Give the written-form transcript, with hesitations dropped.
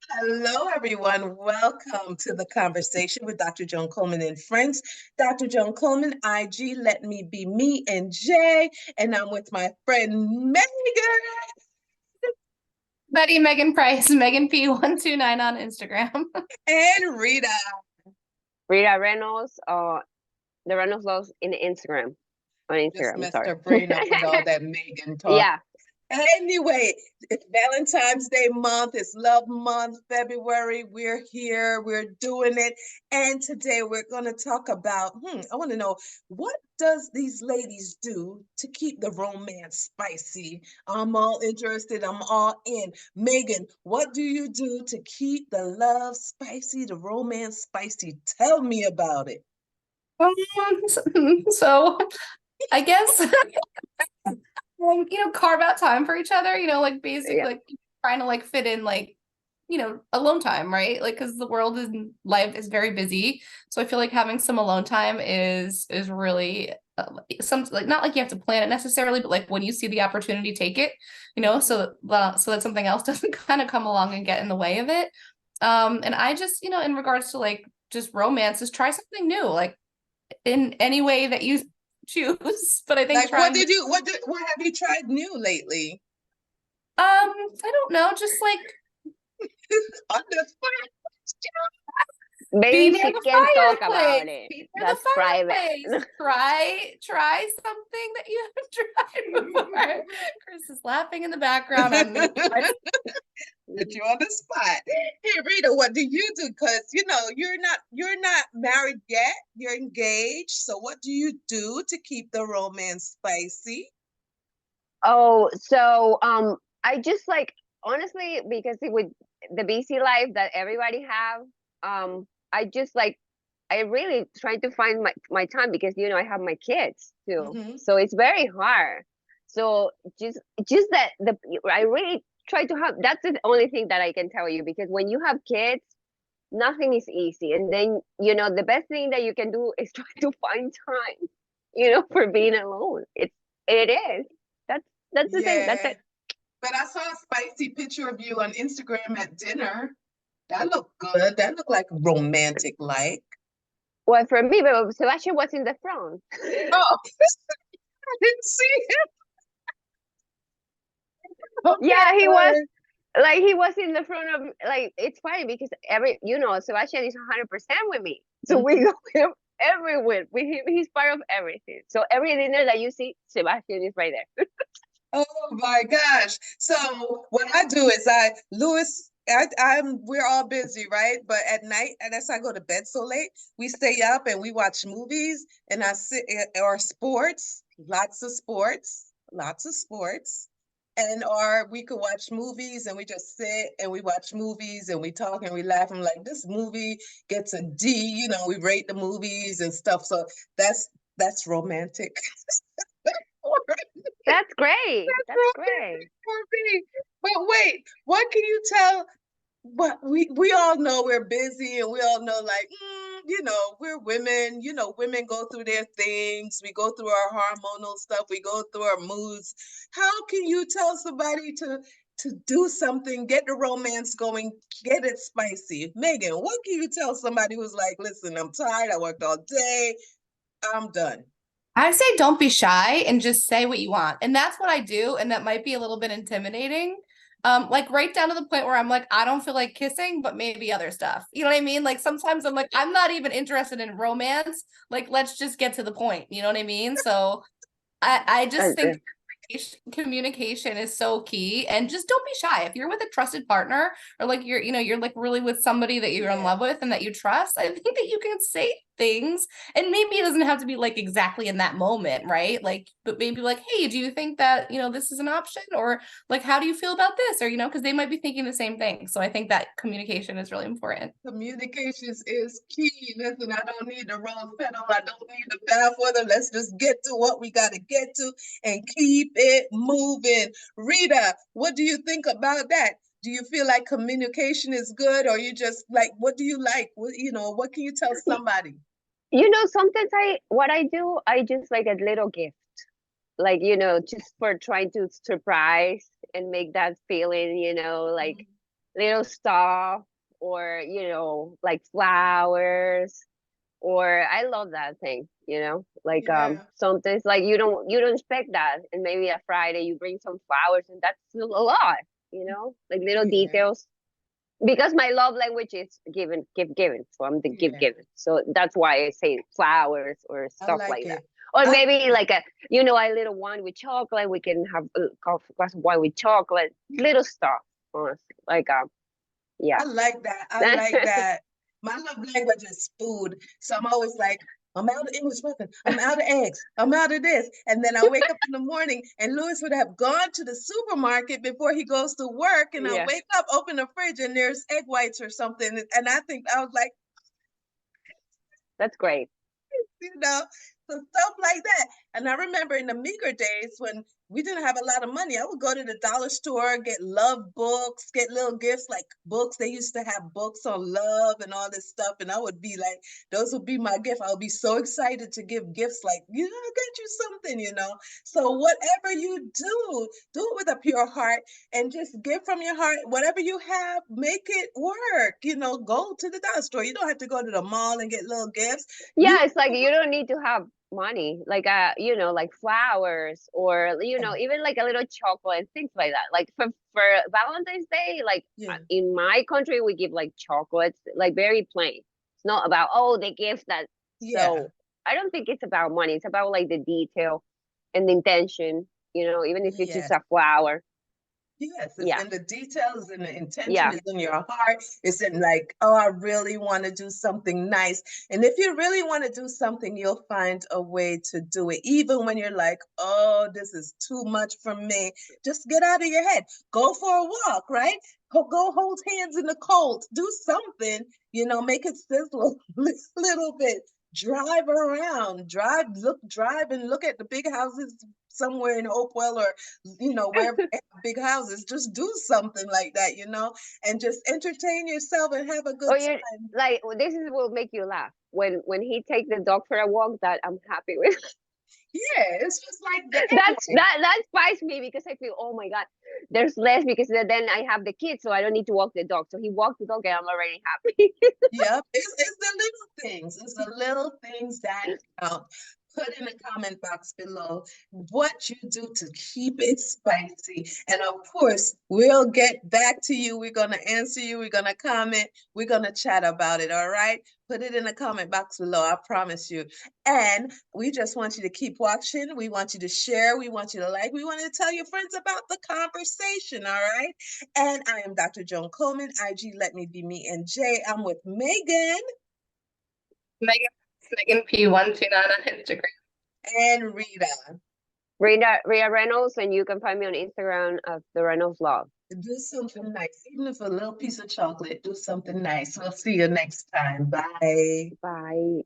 Hello, everyone. Welcome to the conversation with Dr. Joan Coleman and friends. Dr. Joan Coleman, IG, Let Me Be Me, and Jay. And I'm with my friend Megan. Buddy Megan Price, Megan P129 on Instagram. And Rita. Rita Reynolds, the Reynolds Laws in Instagram. On Just Instagram, messed sorry. her brain up with all that Megan talk. Yeah. Anyway, it's Valentine's Day month, it's Love Month, February. We're here, we're doing it. And today we're going to talk about, I want to know, what does these ladies do to keep the romance spicy? I'm all interested, I'm all in. Megan, what do you do to keep the love spicy, the romance spicy? Tell me about it. So I guess carve out time for each other, like basically like trying to like fit in like alone time, right? Like because the world is life is very busy, so I feel like having some alone time is really something like not like you have to plan it necessarily, but like when you see the opportunity, take it, so that something else doesn't kind of come along and get in the way of it. And I just in regards to like just romance, is try something new, like in any way that you choose. But I think like what have you tried new lately? I don't know, just like On the Maybe she can talk about it. That's private. Try something that you haven't tried before. Chris is laughing in the background. Put you on the spot. Hey Rita, what do you do? Because you're not married yet. You're engaged. So what do you do to keep the romance spicy? Oh, so I just like honestly, because with the busy life that everybody have, I just like I really try to find my time because I have my kids too. So it's very hard. So just that I really try to have, that's the only thing that I can tell you, because when you have kids, nothing is easy. And then the best thing that you can do is try to find time, for being alone. It is. That's the thing. That's it. But I saw a spicy picture of you on Instagram at dinner. That looked good. That looked like romantic like. Well, for me, but Sebastian was in the front. Oh, I didn't see him. Okay, yeah, he was. Like he was in the front of, like, it's funny because Sebastian is 100% with me. So we go with everywhere. With him, he's part of everything. So every dinner that you see, Sebastian is right there. Oh my gosh. So what I do is we're all busy, right? But at night, and as I go to bed so late, we stay up and we watch movies and or sports, lots of sports. Or we could watch movies and we just sit and we watch movies and we talk and we laugh. I'm like, this movie gets a D, we rate the movies and stuff. So that's romantic. That's great. That's great. For me. But wait, what can you tell? But we all know we're busy and we all know like, we're women, women go through their things. We go through our hormonal stuff. We go through our moods. How can you tell somebody to do something, get the romance going, get it spicy? Megan, what can you tell somebody who's like, listen, I'm tired. I worked all day. I'm done. I say don't be shy and just say what you want. And that's what I do. And that might be a little bit intimidating. Like right down to the point where I'm like, I don't feel like kissing, but maybe other stuff. You know what I mean? Like sometimes I'm like, I'm not even interested in romance. Like, let's just get to the point. You know what I mean? So I just think communication is so key, and just don't be shy. If you're with a trusted partner, or like you're like really with somebody that you're in love with and that you trust, I think that you can say things, and maybe it doesn't have to be like exactly in that moment, right? Like, but maybe like, hey, do you think that this is an option, or like, how do you feel about this, or because they might be thinking the same thing. So I think that communication is really important. Communications is key. Listen, I don't need the rose petal. I don't need the bathwater. Let's just get to what we got to get to and keep it moving. Rita, what do you think about that? Do you feel like communication is good, or you just like, what do you like? What can you tell somebody? Sometimes what I do, I just like a little gift, like, just for trying to surprise and make that feeling, you know, like little stuff, or you know, like flowers, or I love that thing, you know, like Yeah. sometimes like you don't expect that, and maybe a Friday you bring some flowers, and that's a lot, you know, like little Yeah. details. Because my love language is give given, so I'm the give Yeah. given, so that's why I say flowers or I stuff like like that. it. Or I maybe like a, you know, a little wine with chocolate, we can have a glass of wine with chocolate, little stuff, honestly, like yeah. I like that. I like that. My love language is food. So I'm always like, I'm out of English muffin. I'm out of eggs. I'm out of this. And then I wake up in the morning and Louis would have gone to the supermarket before he goes to work. And I Yeah, wake up, open the fridge, and there's egg whites or something. And I think I was like, that's great. you know, so stuff like that. And I remember in the meager days when we didn't have a lot of money, I would go to the dollar store, get love books, get little gifts like books. They used to have books on love and all this stuff. And I would be like, those would be my gift. I would be so excited to give gifts like, you know, I got you something, you know. So whatever you do it with a pure heart and just give from your heart. Whatever you have, make it work. You know, go to the dollar store. You don't have to go to the mall and get little gifts. You Yeah, it's like you don't need to have money, like you know, like flowers, or you know, even like a little chocolate, things like that. Like for Valentine's Day, like yeah. in my country we give like chocolates, like very plain. It's not about, oh, the gift that. Yeah. So I don't think it's about money, it's about like the detail and the intention, you know, even if it's just Yes. a flower. Yes, it's Yeah, in the details and the intention yeah, is in your heart. It's in like, oh, I really want to do something nice. And if you really want to do something, you'll find a way to do it. Even when you're like, oh, this is too much for me. Just get out of your head. Go for a walk, right? Go hold hands in the cold. Do something, you know, make it sizzle a little bit. Drive around, drive and look at the big houses somewhere in Hopewell or you know, wherever they have big houses, just do something like that, you know, and just entertain yourself and have a good or you time. like, this is will make you laugh when he take the dog for a walk, that I'm happy with. Yeah, it's just like the That's energy. that spices me, because I feel, oh my god, there's less, because then I have the kids, so I don't need to walk the dog. So he walked the dog, and I'm already happy. Yep, it's the little things. It's the little things that count. Put in the comment box below what you do to keep it spicy. And of course, we'll get back to you. We're going to answer you. We're going to comment. We're going to chat about it. All right. Put it in the comment box below. I promise you. And we just want you to keep watching. We want you to share. We want you to like. We want you to tell your friends about the conversation. All right. And I am Dr. Joan Coleman, IG Let Me Be Me and Jay. I'm with Megan Megan P129 on Instagram. and Rita. Rita Reynolds, and you can find me on Instagram of the Reynolds Love. Do something nice, even if a little piece of chocolate, do something nice. We'll see you next time. Bye. Bye.